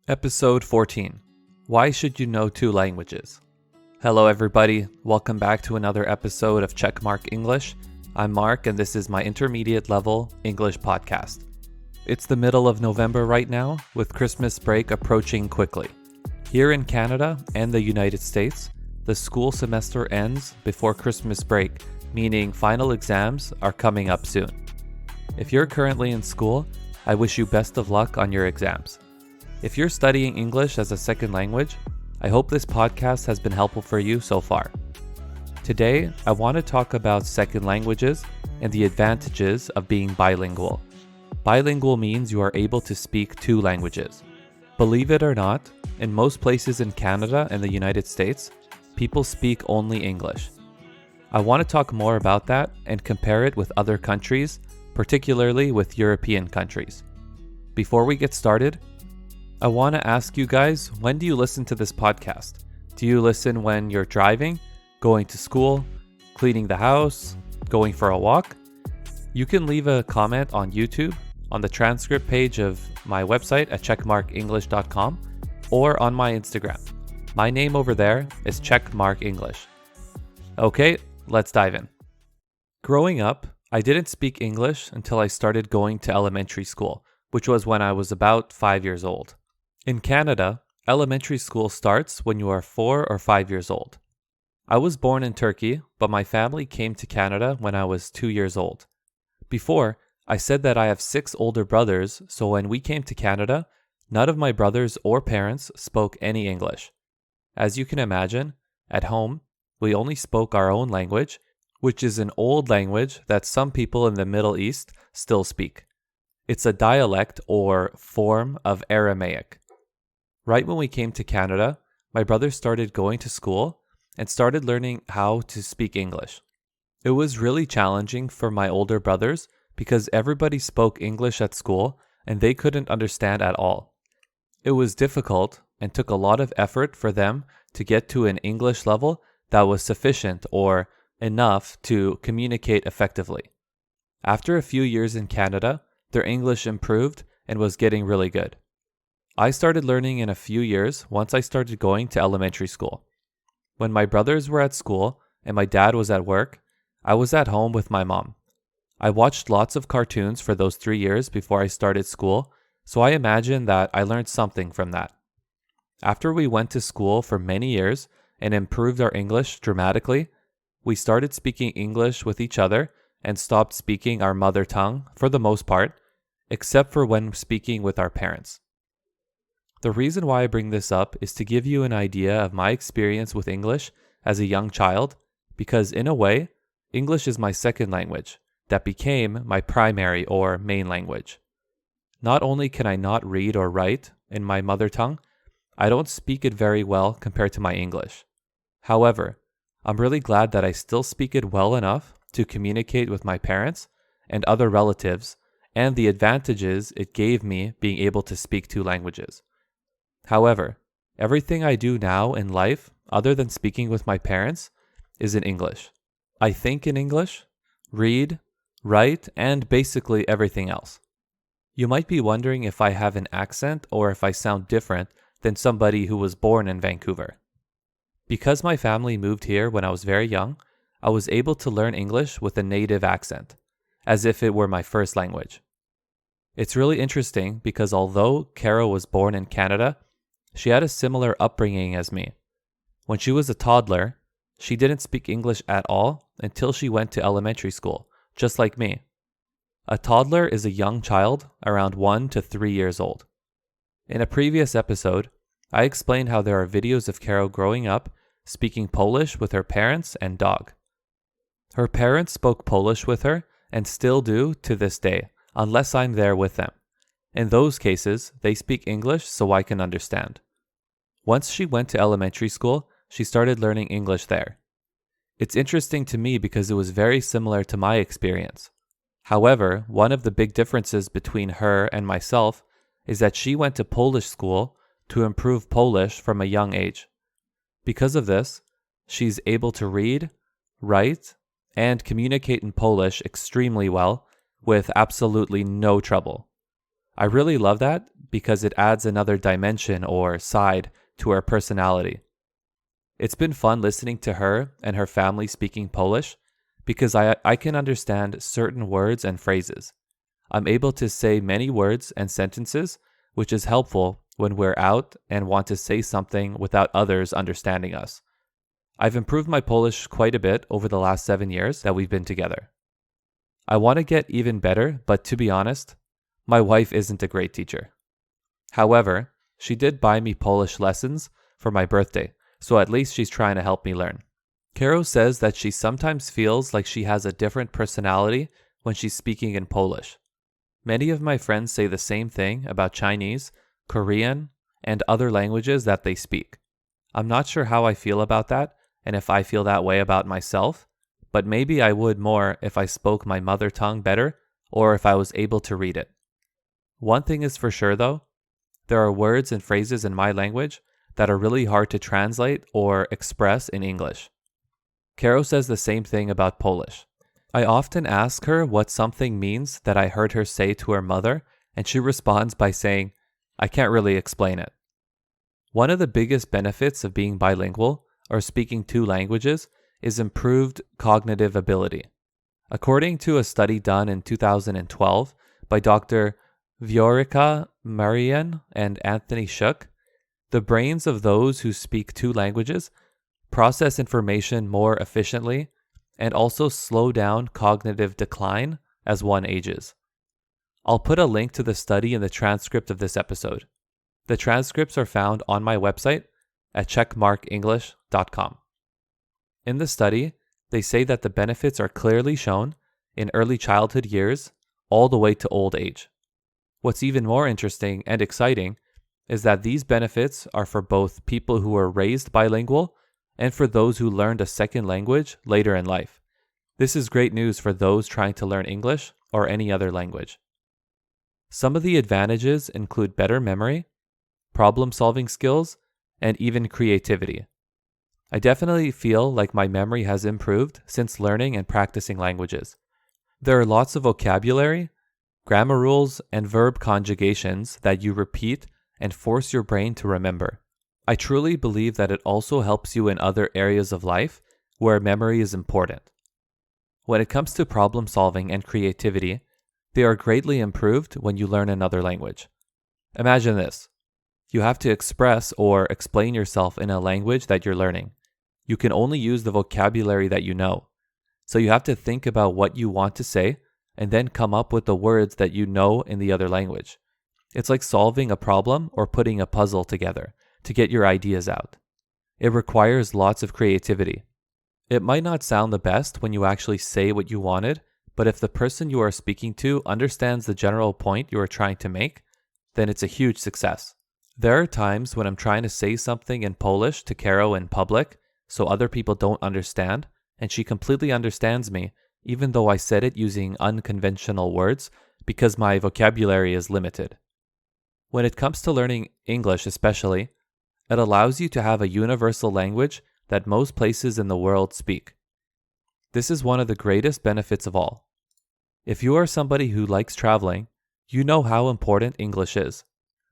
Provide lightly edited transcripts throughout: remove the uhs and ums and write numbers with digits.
Episode 14. Why should you know 2 languages? Hello everybody, welcome back to another episode of CheckMark English. I'm Mark and this is my intermediate level English podcast. It's the middle of November right now, with Christmas break approaching quickly. Here in Canada and the United States, the school semester ends before Christmas break, meaning final exams are coming up soon. If you're currently in school, I wish you best of luck on your exams. If you're studying English as a second language, I hope this podcast has been helpful for you so far. Today, I want to talk about second languages and the advantages of being bilingual. Bilingual means you are able to speak 2 languages. Believe it or not, in most places in Canada and the United States, people speak only English. I want to talk more about that and compare it with other countries, particularly with European countries. Before we get started, I want to ask you guys, when do you listen to this podcast? Do you listen when you're driving, going to school, cleaning the house, going for a walk? You can leave a comment on YouTube, on the transcript page of my website at checkmarkenglish.com, or on my Instagram. My name over there is CheckMark English. Okay, let's dive in. Growing up, I didn't speak English until I started going to elementary school, which was when I was about 5 years old. In Canada, elementary school starts when you are 4 or 5 years old. I was born in Turkey, but my family came to Canada when I was 2 years old. Before, I said that I have 6 older brothers, so when we came to Canada, none of my brothers or parents spoke any English. As you can imagine, at home, we only spoke our own language, which is an old language that some people in the Middle East still speak. It's a dialect or form of Aramaic. Right when we came to Canada, my brother started going to school and started learning how to speak English. It was really challenging for my older brothers because everybody spoke English at school and they couldn't understand at all. It was difficult and took a lot of effort for them to get to an English level that was sufficient or enough to communicate effectively. After a few years in Canada, their English improved and was getting really good. I started learning in a few years once I started going to elementary school. When my brothers were at school and my dad was at work, I was at home with my mom. I watched lots of cartoons for those 3 years before I started school, so I imagine that I learned something from that. After we went to school for many years and improved our English dramatically, we started speaking English with each other and stopped speaking our mother tongue for the most part, except for when speaking with our parents. The reason why I bring this up is to give you an idea of my experience with English as a young child, because in a way, English is my second language that became my primary or main language. Not only can I not read or write in my mother tongue, I don't speak it very well compared to my English. However, I'm really glad that I still speak it well enough to communicate with my parents and other relatives, and the advantages it gave me being able to speak 2 languages. However, everything I do now in life, other than speaking with my parents, is in English. I think in English, read, write, and basically everything else. You might be wondering if I have an accent or if I sound different than somebody who was born in Vancouver. Because my family moved here when I was very young, I was able to learn English with a native accent, as if it were my first language. It's really interesting because although Kara was born in Canada, she had a similar upbringing as me. When she was a toddler, she didn't speak English at all until she went to elementary school, just like me. A toddler is a young child around 1 to 3 years old. In a previous episode, I explained how there are videos of Kara growing up speaking Polish with her parents and dog. Her parents spoke Polish with her and still do to this day, unless I'm there with them. In those cases, they speak English so I can understand. Once she went to elementary school, she started learning English there. It's interesting to me because it was very similar to my experience. However, one of the big differences between her and myself is that she went to Polish school to improve Polish from a young age. Because of this, she's able to read, write, and communicate in Polish extremely well with absolutely no trouble. I really love that because it adds another dimension or side to her personality. It's been fun listening to her and her family speaking Polish because I can understand certain words and phrases. I'm able to say many words and sentences, which is helpful when we're out and want to say something without others understanding us. I've improved my Polish quite a bit over the last 7 years that we've been together. I want to get even better, but to be honest, my wife isn't a great teacher. However, she did buy me Polish lessons for my birthday, so at least she's trying to help me learn. Caro says that she sometimes feels like she has a different personality when she's speaking in Polish. Many of my friends say the same thing about Chinese, Korean, and other languages that they speak. I'm not sure how I feel about that and if I feel that way about myself, but maybe I would more if I spoke my mother tongue better or if I was able to read it. One thing is for sure though, there are words and phrases in my language that are really hard to translate or express in English. Caro says the same thing about Polish. I often ask her what something means that I heard her say to her mother, and she responds by saying, I can't really explain it. One of the biggest benefits of being bilingual, or speaking two languages, is improved cognitive ability. According to a study done in 2012 by Dr. Viorica Marian and Anthony Shook, the brains of those who speak two languages process information more efficiently and also slow down cognitive decline as one ages. I'll put a link to the study in the transcript of this episode. The transcripts are found on my website at checkmarkenglish.com. In the study, they say that the benefits are clearly shown in early childhood years all the way to old age. What's even more interesting and exciting is that these benefits are for both people who were raised bilingual and for those who learned a second language later in life. This is great news for those trying to learn English or any other language. Some of the advantages include better memory, problem-solving skills, and even creativity. I definitely feel like my memory has improved since learning and practicing languages. There are lots of vocabulary, grammar rules, and verb conjugations that you repeat and force your brain to remember. I truly believe that it also helps you in other areas of life where memory is important. When it comes to problem solving and creativity, they are greatly improved when you learn another language. Imagine this. You have to express or explain yourself in a language that you're learning. You can only use the vocabulary that you know. So you have to think about what you want to say and then come up with the words that you know in the other language. It's like solving a problem or putting a puzzle together to get your ideas out. It requires lots of creativity. It might not sound the best when you actually say what you wanted, but if the person you are speaking to understands the general point you are trying to make, then it's a huge success. There are times when I'm trying to say something in Polish to Caro in public so other people don't understand, and she completely understands me, even though I said it using unconventional words because my vocabulary is limited. When it comes to learning English especially, it allows you to have a universal language that most places in the world speak. This is one of the greatest benefits of all. If you are somebody who likes traveling, you know how important English is.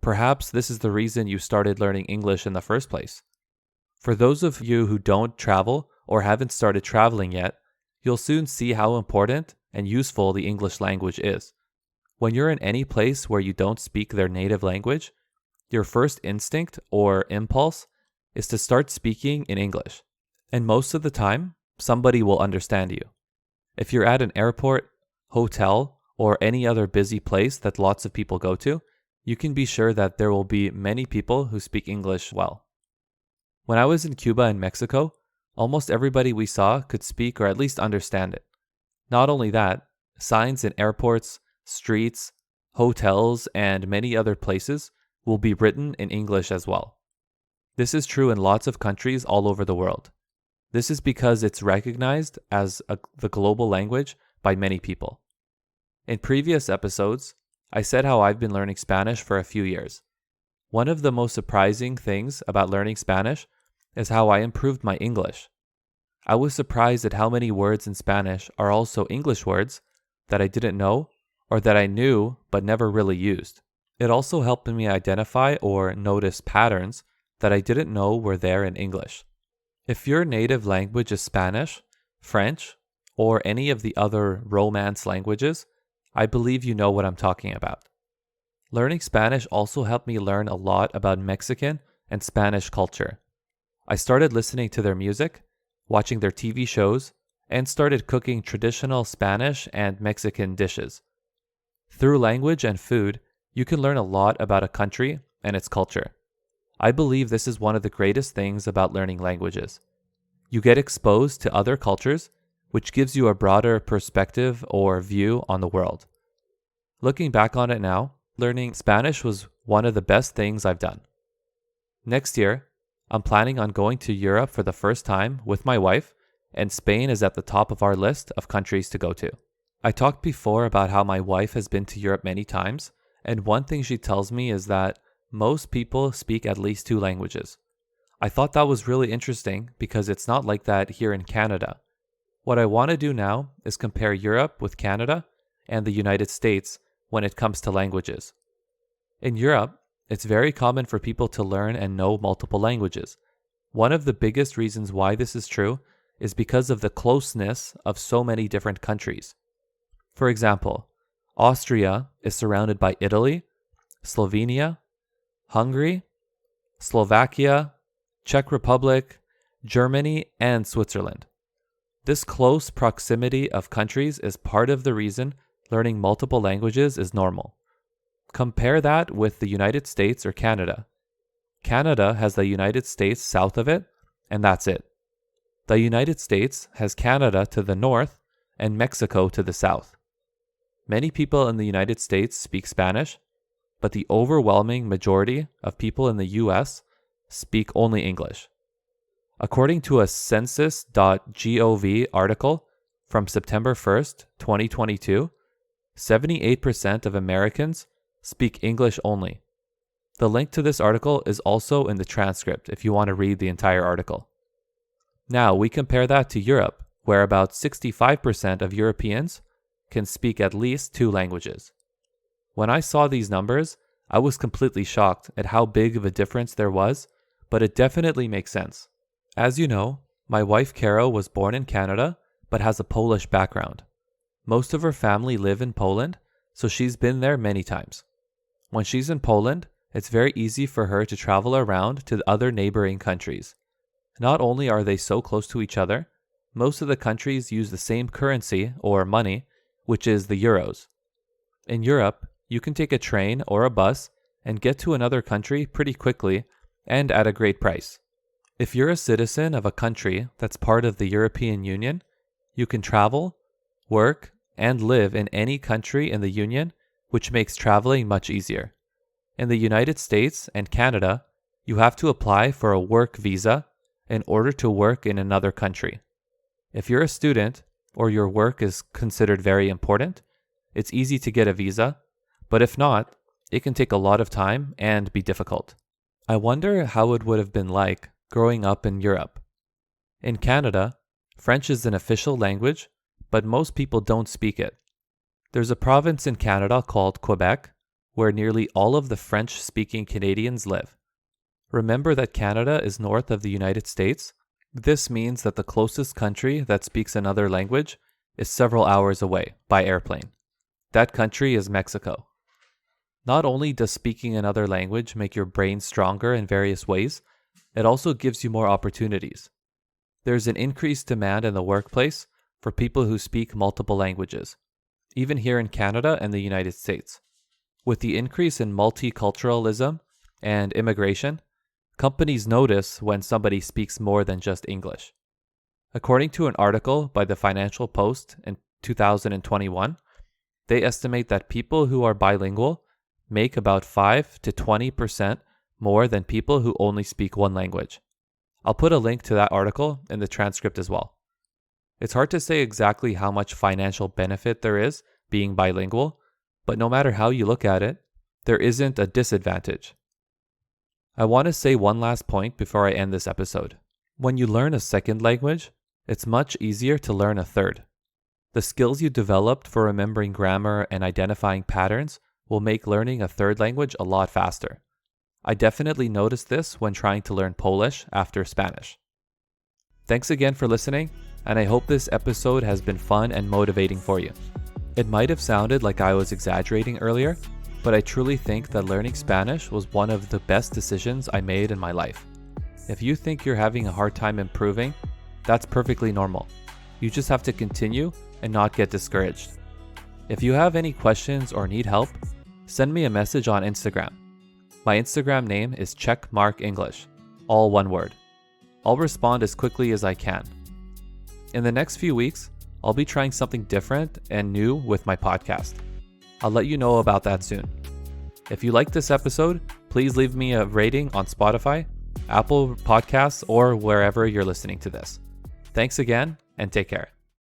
Perhaps this is the reason you started learning English in the first place. For those of you who don't travel or haven't started traveling yet, you'll soon see how important and useful the English language is. When you're in any place where you don't speak their native language, your first instinct or impulse is to start speaking in English. And most of the time, somebody will understand you. If you're at an airport, hotel, or any other busy place that lots of people go to, you can be sure that there will be many people who speak English well. When I was in Cuba and Mexico, almost everybody we saw could speak or at least understand it. Not only that, signs in airports, streets, hotels, and many other places will be written in English as well. This is true in lots of countries all over the world. This is because it's recognized as the global language by many people. In previous episodes, I said how I've been learning Spanish for a few years. One of the most surprising things about learning Spanish is how I improved my English. I was surprised at how many words in Spanish are also English words that I didn't know or that I knew but never really used. It also helped me identify or notice patterns that I didn't know were there in English. If your native language is Spanish, French, or any of the other Romance languages, I believe you know what I'm talking about. Learning Spanish also helped me learn a lot about Mexican and Spanish culture. I started listening to their music, watching their TV shows, and started cooking traditional Spanish and Mexican dishes. Through language and food, you can learn a lot about a country and its culture. I believe this is one of the greatest things about learning languages. You get exposed to other cultures, which gives you a broader perspective or view on the world. Looking back on it now, learning Spanish was one of the best things I've done. Next year, I'm planning on going to Europe for the first time with my wife, and Spain is at the top of our list of countries to go to. I talked before about how my wife has been to Europe many times, and one thing she tells me is that most people speak at least 2 languages. I thought that was really interesting because it's not like that here in Canada. What I want to do now is compare Europe with Canada and the United States when it comes to languages. In Europe, it's very common for people to learn and know multiple languages. One of the biggest reasons why this is true is because of the closeness of so many different countries. For example, Austria is surrounded by Italy, Slovenia, Hungary, Slovakia, Czech Republic, Germany, and Switzerland. This close proximity of countries is part of the reason learning multiple languages is normal. Compare that with the United States or Canada. Canada has the United States south of it, and that's it. The United States has Canada to the north and Mexico to the south. Many people in the United States speak Spanish, but the overwhelming majority of people in the US speak only English. According to a census.gov article from September 1st, 2022, 78% of Americans speak English only. The link to this article is also in the transcript if you want to read the entire article. Now we compare that to Europe, where about 65% of Europeans can speak at least 2 languages. When I saw these numbers, I was completely shocked at how big of a difference there was, but it definitely makes sense. As you know, my wife Caro was born in Canada, but has a Polish background. Most of her family live in Poland, so she's been there many times. When she's in Poland, it's very easy for her to travel around to the other neighboring countries. Not only are they so close to each other, most of the countries use the same currency or money, which is the euros. In Europe, you can take a train or a bus and get to another country pretty quickly and at a great price. If you're a citizen of a country that's part of the European Union, you can travel, work, and live in any country in the Union, which makes traveling much easier. In the United States and Canada, you have to apply for a work visa in order to work in another country. If you're a student or your work is considered very important, it's easy to get a visa, but if not, it can take a lot of time and be difficult. I wonder how it would have been like growing up in Europe. In Canada, French is an official language, but most people don't speak it. There's a province in Canada called Quebec, where nearly all of the French-speaking Canadians live. Remember that Canada is north of the United States? This means that the closest country that speaks another language is several hours away by airplane. That country is Mexico. Not only does speaking another language make your brain stronger in various ways, it also gives you more opportunities. There's an increased demand in the workplace for people who speak multiple languages, even here in Canada and the United States. With the increase in multiculturalism and immigration, companies notice when somebody speaks more than just English. According to an article by the Financial Post in 2021, they estimate that people who are bilingual make about 5 to 20% more than people who only speak one language. I'll put a link to that article in the transcript as well. It's hard to say exactly how much financial benefit there is being bilingual, but no matter how you look at it, there isn't a disadvantage. I want to say one last point before I end this episode. When you learn a second language, it's much easier to learn a third. The skills you developed for remembering grammar and identifying patterns will make learning a third language a lot faster. I definitely noticed this when trying to learn Polish after Spanish. Thanks again for listening, and I hope this episode has been fun and motivating for you. It might have sounded like I was exaggerating earlier, but I truly think that learning Spanish was one of the best decisions I made in my life. If you think you're having a hard time improving, that's perfectly normal. You just have to continue and not get discouraged. If you have any questions or need help, send me a message on Instagram. My Instagram name is CheckMark English, all one word. I'll respond as quickly as I can. In the next few weeks, I'll be trying something different and new with my podcast. I'll let you know about that soon. If you liked this episode, please leave me a rating on Spotify, Apple Podcasts, or wherever you're listening to this. Thanks again, and take care.